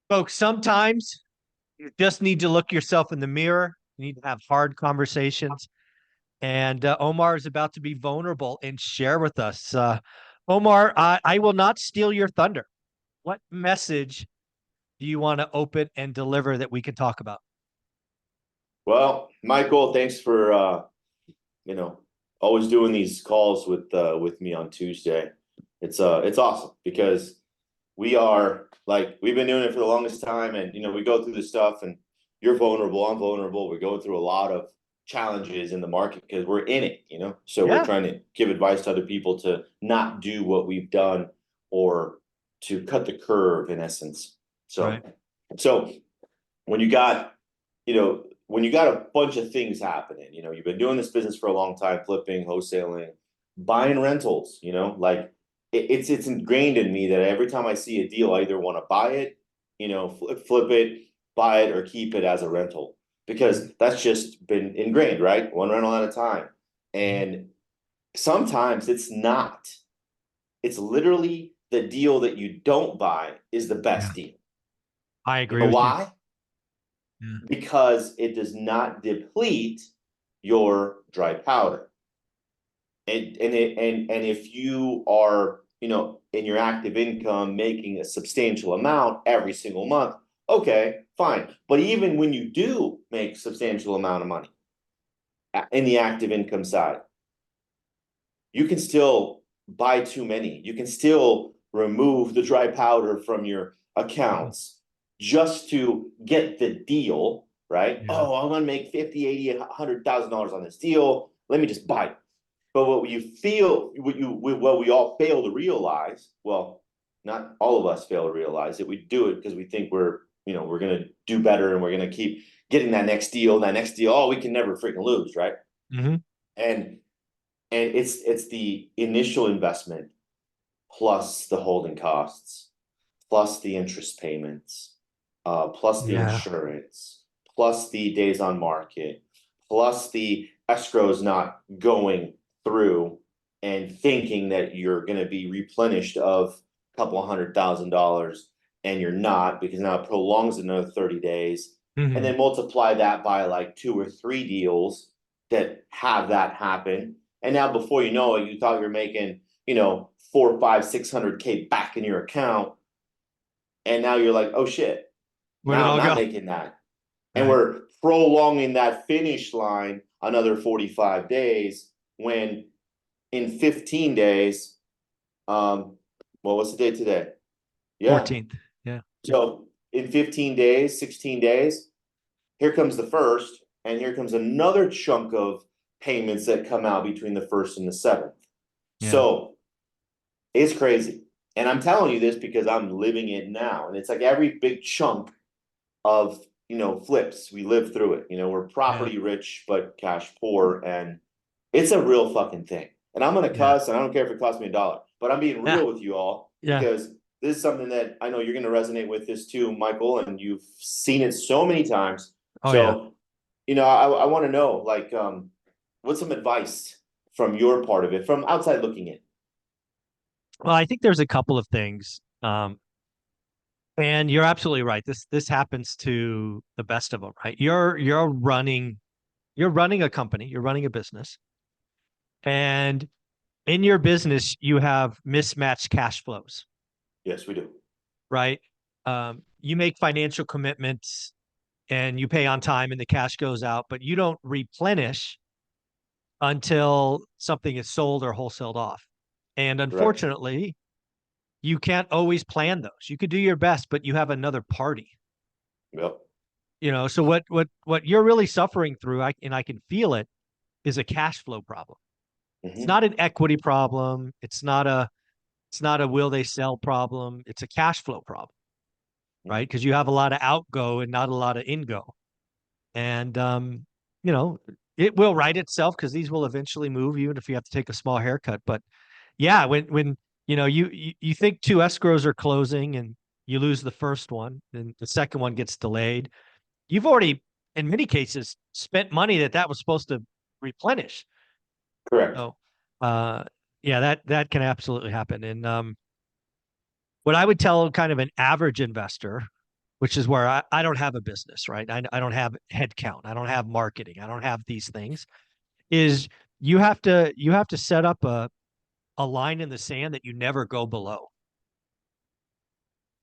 Folks, sometimes you just need to look yourself in the mirror. You need to have hard conversations. And Omar is about to be vulnerable and share with us. Omar, I will not steal your thunder. What message do you want to open and deliver that we can talk about? Well, Michael, thanks for you know, always doing these calls with me on Tuesday. It's awesome because we are like we've been doing it for the longest time, and we go through this stuff, and you're vulnerable, I'm vulnerable. We're going through a lot of challenges in the market because we're in it. So we're Yeah, trying to give advice to other people to not do what we've done or to cut the curve in essence. right. So so when you got when you got a bunch of things happening, you've been doing this business for a long time, flipping, wholesaling, buying rentals, like it's ingrained in me that every time I see a deal, I either want to buy it, flip it, buy it, or keep it as a rental because that's just been ingrained, right? One rental at a time. Mhm. And sometimes it's not. It's literally the deal that you don't buy is the Yeah, best deal. I You agree know with you. why? Yeah, Because it does not deplete your dry powder. And if you are, in your active income making a substantial amount every single month, okay, fine. But even when you do make substantial amount of money in the active income side, you can still buy too many. You can still remove the dry powder from your mhm. accounts just to get the deal, right? Yeah, Oh, I'm going to make 50, 80, $100,000 on this deal. Let me just buy it. But what we all fail to realize, well, not all of us fail to realize it. We do it because we think we're going to do better and we're going to keep getting that next deal, that next deal. Oh, we can never freaking lose, right? hmm, And it's the initial investment plus the holding costs, plus the interest payments, plus the yeah, insurance, plus the days on market, plus the escrows not going through and thinking that you're going to be replenished of a couple $100,000 and you're not because now it prolongs another 30 days and hmm, then multiply that by like two or three deals that have that happen. And now before you know it, you thought you're making, four, five, 600K back in your account. And now you're like, oh shit, where'd it now I'm all not go? making that. And Right. we're prolonging that finish line another 45 days when in 15 days, well, what's the date today? Yeah. 14th. Yeah. So in 15 days, 16 days, here comes the first, and here comes another chunk of payments that come out between the first and the seventh. Yeah. So it's crazy. And I'm telling you this because I'm living it now. And it's like every big chunk of, flips, we live through it. We're Yeah. property rich, but cash poor. And it's a real fucking thing. And I'm going to Yeah. cuss, and I don't care if it costs me a dollar, but I'm being Yeah. real with you all Yeah. because this is something that I know you're going to resonate with this too, Michael, and you've seen it so many times. Oh, yeah. So, I want to know, like, what's some advice from your part of it, from outside looking in? Well, I think there's a couple of things. And you're absolutely right. This happens to the best of them, right? You're running a company, you're running a business, and in your business you have mismatched cash flows, Yes, we do. right? You make financial commitments and you pay on time and the cash goes out, but you don't replenish until something is sold or wholesaled off. And Correct. unfortunately, you can't always plan those. You could do your best, but you have another party. Yep. So what you're really suffering through, and I can feel it, is a cash flow problem. It's Mm-hmm. not an equity problem. It's not a will they sell problem. It's a cash flow problem, right? Because you have a lot of outgo and not a lot of ingo. And you know, it will right itself because these will eventually move, even if you have to take a small haircut. But yeah, when you think two escrows are closing and you lose the first one, and the second one gets delayed, you've already, in many cases, spent money that was supposed to replenish. Correct. So, uh, yeah, that can absolutely happen. And what I would tell kind of an average investor which is where I don't have a business, right? I don't have headcount. I don't have marketing. I don't have these things. Is you have to set up a line in the sand that you never go below.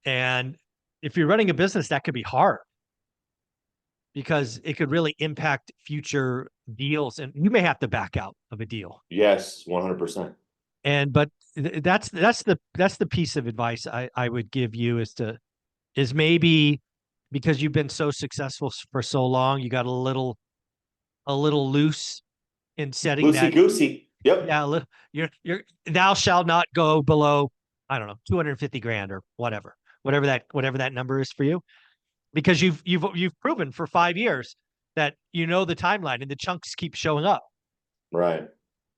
And if you're running a business, that could be hard because it could really impact future deals, and you may have to back out of a deal. Yes, 100%. And but that's the piece of advice I would give you is maybe because you've been so successful for so long, you got a little loose in setting Loosey that. goosey. Yep. Yeah, you're thou shalt not go below, I don't know, 250 grand or whatever that number is for you, because you've proven for 5 years that the timeline and the chunks keep showing up. Right.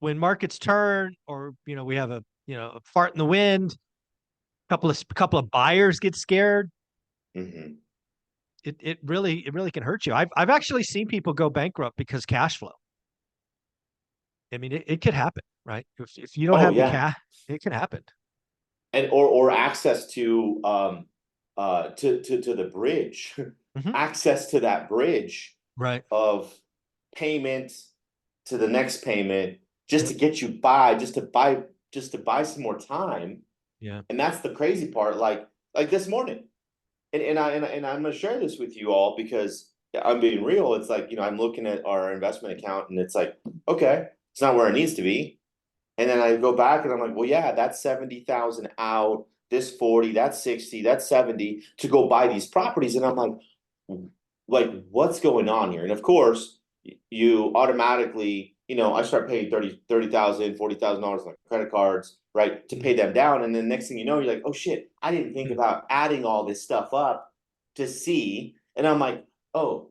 When markets turn, or we have a fart in the wind, couple of buyers get scared, Hmm. it really can hurt you. I've actually seen people go bankrupt because cash flow. I mean, it could happen, right? If you don't Oh have the yeah. cash, it can happen. And or access to the bridge, Hmm. access to that bridge Right. of payment to the next payment, just Yep. to get you by, just to buy some more time. Yeah. And that's the crazy part. Like this morning, and I'm gonna share this with you all because I'm being real. It's like, I'm looking at our investment account and it's like, okay, it's not where it needs to be. And then I go back and I'm like, well, yeah, that's 70,000 out, this 40, that's 60, that's 70 to go buy these properties. And I'm like, what's going on here? And of course, you automatically, I start paying 30,000, $40,000 on credit cards, right, to pay them down. And then next thing you know, you're like, oh shit, I didn't think about adding all this stuff up to see. And I'm like, oh,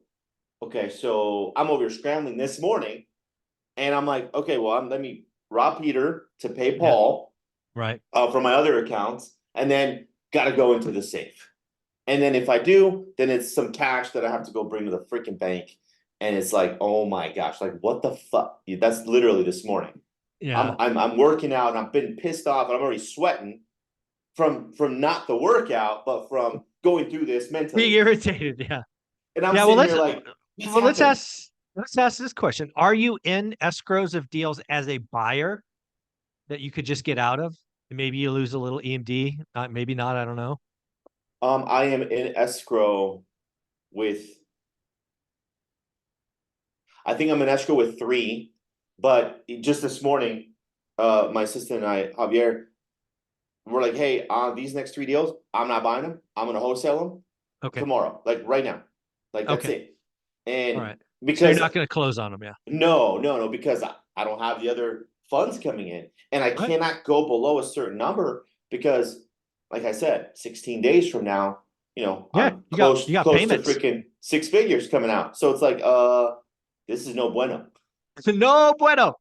okay. So I'm over here scrambling this morning and I'm like, okay, well, let me rob Peter to pay Yeah. Paul Right. from my other accounts, and then got to go into the safe. And then if I do, then it's some cash that I have to go bring to the freaking bank. And it's like, oh my gosh, like what the fuck? That's literally this morning. I'm Yeah. I'm I'm working out and I've been pissed off and I'm already sweating from not the workout, but from going through this Being mentally. irritated. Yeah. And I'm Yeah. Well, sitting let's here like, what's well let's happened? ask let's ask this question: Are you in escrows of deals as a buyer that you could just get out of? Maybe you lose a little EMD. Maybe not. I don't know. I am in escrow with I think I'm in escrow with three, but just this morning, my assistant and I, Javier, we're like, hey, on these next three deals, I'm not buying them. I'm gonna wholesale them Okay. tomorrow, like right now. Like that's Okay. it. All And right. So you're because not going to close on them. Yeah. no, because I don't have the other funds coming in. And I Right. cannot go below a certain number because, like I said, 16 days from now, Yeah. I'm You got close you got close to payments. freaking six figures coming out. So it's like, this is no bueno. No bueno.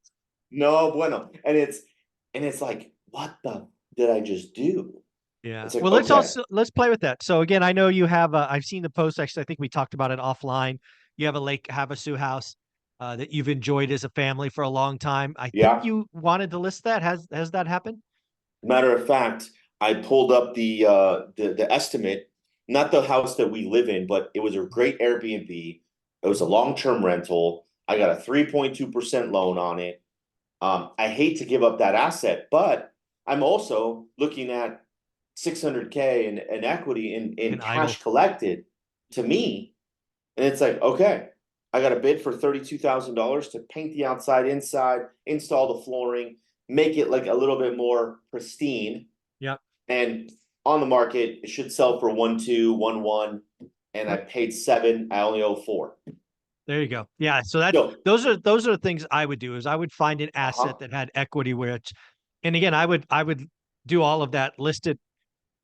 No bueno. And it's like, what the did I just do? Yeah. It's like, Well, okay, let's play with that. So again, I know you have. I've seen the post. Actually, I think we talked about it offline. You have a Lake Havasu house that you've enjoyed as a family for a long time. I think yeah. you wanted to list that. Has that happened? Matter of fact, I pulled up the estimate, not the house that we live in, but it was a great Airbnb. It was a long-term rental. I got a 3.2% loan on it. I hate to give up that asset, but I'm also looking at 600K in equity in An idle. cash collected to me. And it's like, okay, I got a bid for $32,000 to paint the outside, inside, install the flooring, make it like a little bit more pristine. Yep. And on the market, it should sell for 1.2, 1.1. And I Yep. paid 7. I only owe 4. There you go. Yeah. So that's So, those are the things I would do. Is I would find an asset uh-huh. that had equity, which, and again, I would do all of that, list it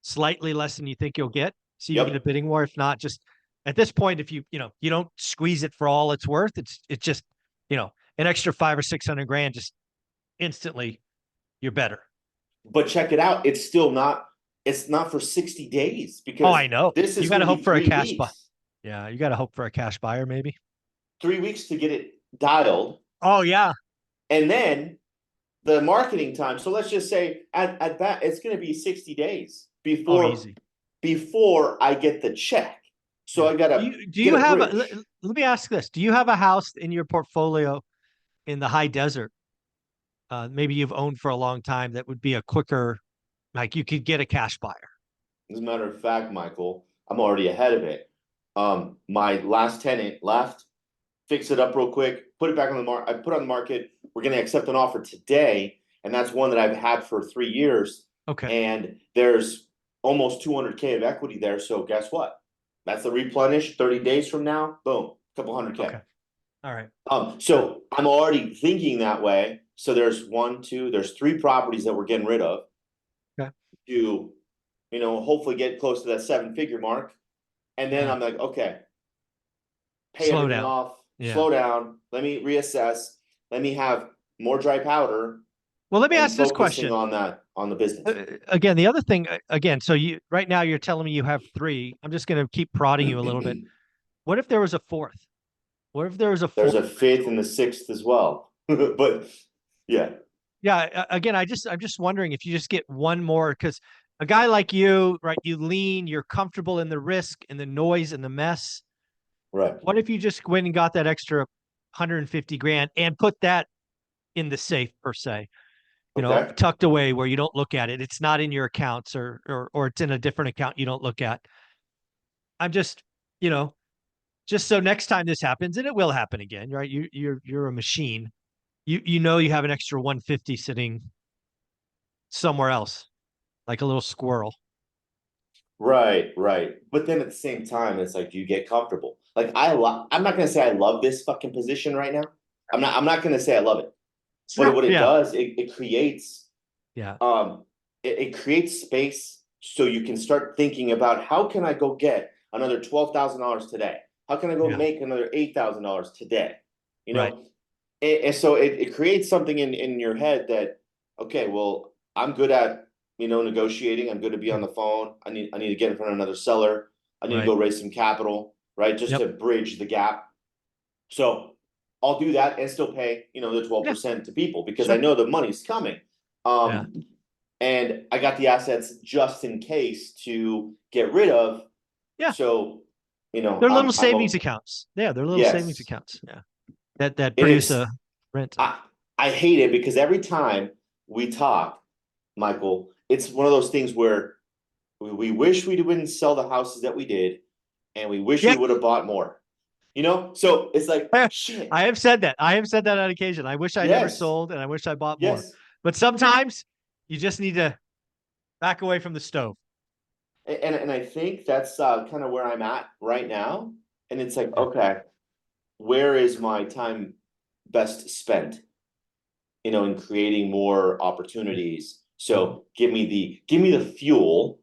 slightly less than you think you'll get. See if you get a Yep. bidding war. If not, just at this point, if you don't squeeze it for all it's worth, it's just, an extra 500 or 600 grand, just instantly you're better. But check it out. It's not for 60 days Oh, because I know. this You is got going to to hope be for a three cash buy. weeks. Yeah, you got to hope for a cash buyer, maybe. 3 weeks to get it dialed. Oh yeah. And then the marketing time. So let's just say at that it's going to be 60 days Oh, before easy. before I get the check. So Yeah. I Do gotta you get a have let bridge. me ask this. Do you have a house in your portfolio in the high desert? Maybe you've owned for a long time that would be a quicker, like you could get a cash buyer. As a matter of fact, Michael, I'm already ahead of it. My last tenant left, fix it up real quick, put it back on the market. I put it on the market. We're going to accept an offer today, and that's one that I've had for 3 years. Okay. And there's almost 200K of equity there. So guess what? That's the replenish. 30 days from now, boom, couple hundred K. Okay. All right. Good. So I'm already thinking that way. So there's three properties that we're getting rid of Okay. to, hopefully get close to that 7-figure mark. And then Yeah. I'm like, okay, pay Slow everything down. off, Yeah. slow down, let me reassess, let me have more dry powder Well, let me and ask this focusing question. on the business. Again, the other thing, again, so you right now you're telling me you have three. I'm just going to keep prodding you a little bit. What if there was a fourth? What if there was a There's fourth a fifth rental? and the sixth as well. But yeah, Yeah, again, I'm just wondering if you just get one more because a guy like you, right? You lean, you're comfortable in the risk and the noise and the mess. right. What if you just went and got that extra 150 grand and put that in the safe per se, Okay. tucked away where you don't look at it. It's not in your accounts or it's in a different account you don't look at. I'm just, you know, just so next time this happens, and it will happen again, right? You're a machine. You have an extra 150 sitting somewhere else, like a little squirrel. Right, right. But then at the same time, it's like, do you get comfortable? Like I'm not gonna say I love this fucking position right now. I'm not gonna say I love it. But what it Yeah. does, it creates Yeah. um it creates space so you can start thinking about how can I go get another $12,000 today? How can I go Yeah. make another $8,000 today? You Right. know, and so it creates something in your head that, okay, well, I'm good at, negotiating. I'm good to be on Mm. the phone. I need to get in front of another seller. I need to Right. go raise some capital, right? Just Yep. to bridge the gap. So I'll do that and still pay, the Yeah. 12% to people because I Sure. know the money's coming. Yeah. Um, and I got the assets just in case to get rid of. Yeah. So, They're little I'm savings a, accounts. Yeah, they're little savings yes. accounts. Yeah. That And produce a rental. I hate it because every time we talk, Michael, it's one of those things where we wish we didn't sell the houses that we did, and we wish we Yeah. would have bought more. So it's like, shit. I have said that. I have said that on occasion. I wish I never Yes, sold and I wish I bought more. yes. But sometimes you just need to back away from the stove. And I think that's kind of where I'm at right now. And it's like, Yeah. okay, where is my time best spent? In creating more Yeah. opportunities. Mhm. So give me the fuel,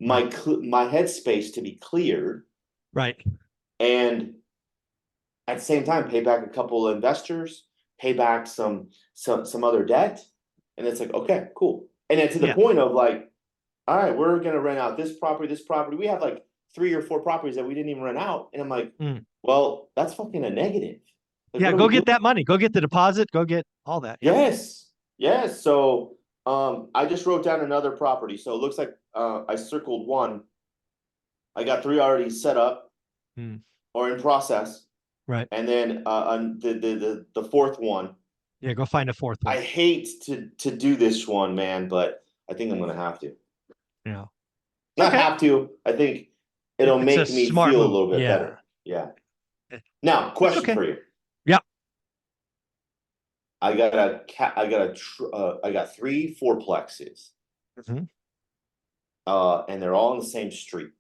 Right. my headspace to be cleared, Right. and at the same time pay back a couple of investors, pay back some other debt, and it's like, okay, cool. And then to the Yeah. point of like, all right, we're gonna rent out this property, this property. We have like 3 or 4 properties that we didn't even rent out, and I'm like, Mm. well, that's fucking a negative. Like, Yeah. what are Go we get doing? that money. Go get the deposit. Go get all that. Yep. Yes, yes. So I just wrote down another property. So it looks like I circled one. I got 3 already set up Mm. or in process, Right. and then on the fourth one. Yeah. Go find a fourth one. I hate to do this one, man, but I think I'm gonna have to. Yeah. It's Not okay. have to. I think it'll It's a make me smart feel a move. little bit Yeah. better. Yeah. Now, It's question okay. for you. Yeah. I got 3 fourplexes, Mhm. and they're all in the same street,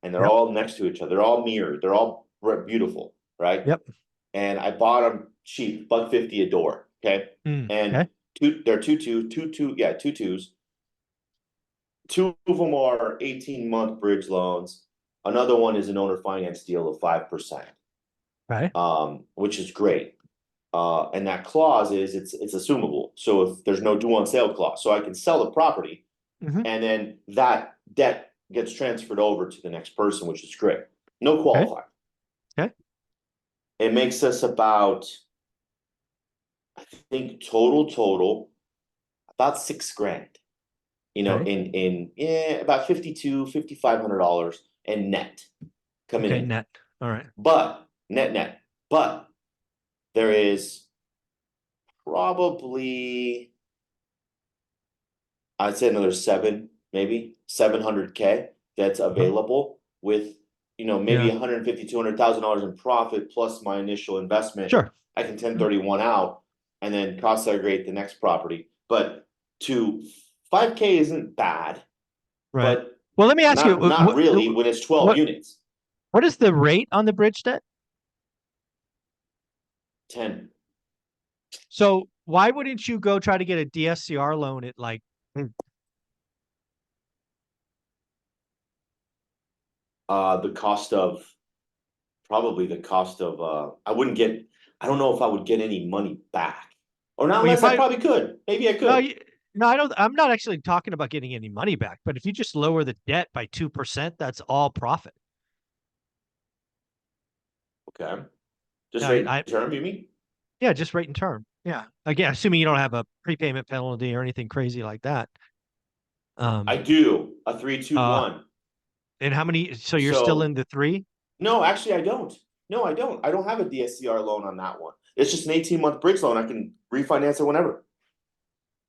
and they're Yep. all next to each other. They're all mirrored. They're all beautiful, right? Yep. And I bought them cheap, $150 a door. Okay, Mm. and Okay. they're two twos. 2 of them are 18-month bridge loans. Another one is an owner finance deal of 5%, Right. which is great. And that clause is it's assumable. So if there's no due on sale clause, so I can sell the property, Hmm. and then that debt gets transferred over to the next person, which is great. No Okay. qualifier. Okay. It makes us about, I think, total about 6 grand. Okay. In about $5,200, $5,500 in net. coming Okay, in. net. All right. But net. But there is probably, I'd say another maybe 700K that's Uh-huh. available with, maybe Yeah. 150, $200,000 in profit plus my initial investment. Sure. I can Mm, 1031 out and then cost segregate the next property. But to 5K isn't bad, right. but Well, let me ask you, not really when it's 12 what units. what is the rate on the bridge debt? 10. So why wouldn't you go try to get a DSCR loan at like, The cost of probably the cost of I don't know if I would get any money back. Or not well, you unless I probably probably could. Maybe I no, could. no, I don't. I'm not actually talking about getting any money back, but if you just lower the debt by 2%, that's all profit. Okay. Just I, rate I term, you mean? yeah, just rate and term. Yeah, again, assuming you don't have a prepayment penalty or anything crazy like that. I Um, do a 3-2-1. and how many? So you're still in So the three? no, actually I don't. No, I don't. I don't have a DSCR loan on that one. It's just an 18-month bridge loan. I can refinance it whenever.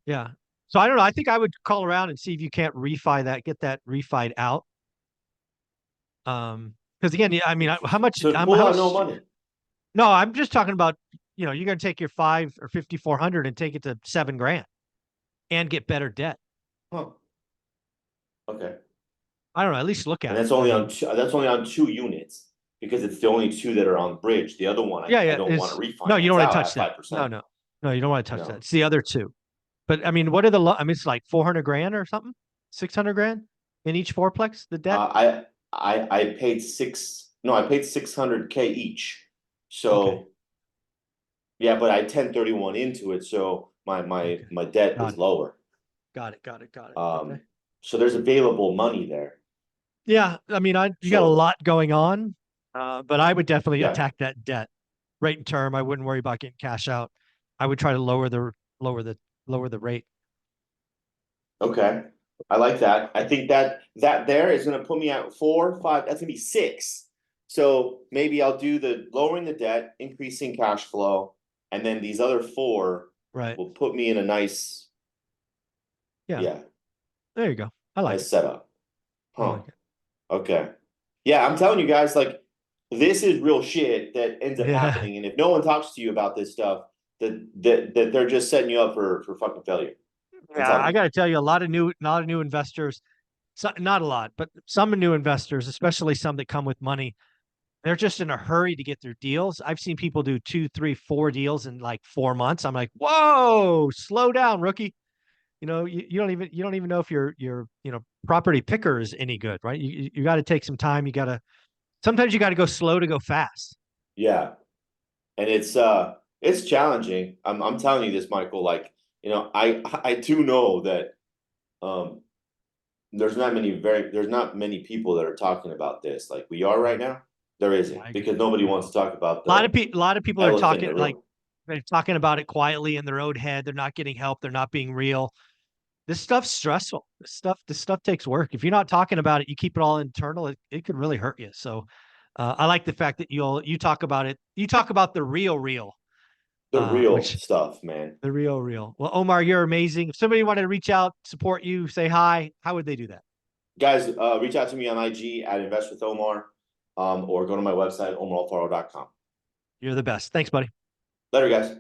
Yeah. So I don't know. I think I would call around and see if you can't refi that, get that refied out. Because again, I mean, how much? So to pull How out no much? money. No, I'm just talking about. You're going to take your 5 or 5,400 and take it to 7 grand and get better debt. Huh. Okay. I don't know. At least look And at it. I mean, that's only on 2 units because it's the only two that are on bridge. The other one yeah, I yeah. don't want to No, you don't refinance want to out touch at that. No, 5%. no, no. You don't want to touch that. No. It's the other two. But I mean, what are I mean, it's like 400 grand or something, 600 grand in each fourplex. The debt. I paid I paid 600K each. Okay. So yeah, but I 1031 into it, so Okay. my debt Got is it. lower. Got it. Got it. Got it. Okay. Um, so there's available money there. Yeah. I mean, you got a So lot going on, but I would definitely yeah, attack that debt rate and term. I wouldn't worry about getting cash out. I would try to lower the lower the rate. okay. I like that. I think that there is gonna put me at 4, 5, that's gonna be 6. So maybe I'll do the lowering the debt, increasing cash flow, and then these other four Right. will put me in a Yeah. yeah, There you go. I like nice it. setup. I Huh. like it. Okay. Yeah, I'm telling you guys, like, this is real shit that ends up Yeah. happening. And if no one talks to you about this stuff, that they're just setting you up for fucking failure. I'm Yeah. telling I you. got to tell you, a lot of new investors, not a lot, but some new investors, especially some that come with money, they're just in a hurry to get their deals. I've seen people do 2, 3, 4 deals in like 4 months. I'm like, whoa, slow down, rookie. You don't even know if your property picker is any good, right? You got to take some time. Sometimes you got to go slow to go fast. Yeah. And it's challenging. I'm telling you this, Michael. Like, I do know that um there's not many people that are talking about this like we are right Right. now. There Yeah, isn't I agree. because nobody I wants agree. to talk about A lot the of people, a lot of people are elephant in talking the like room. they're talking about it quietly in their own head. They're not getting help. They're not being real. This stuff's stressful. This stuff takes work. If you're not talking about it, you keep it all internal. It could really hurt you. So, I like the fact that you talk about it. You talk about the real, The real which stuff, man. the real. Well, Omar, you're amazing. If somebody wanted to reach out, support you, say hi, how would they do that? Guys, reach out to me on IG at Invest with Omar, or go to my website, omaralfaro.com. You're the best. Thanks, buddy. Later, guys.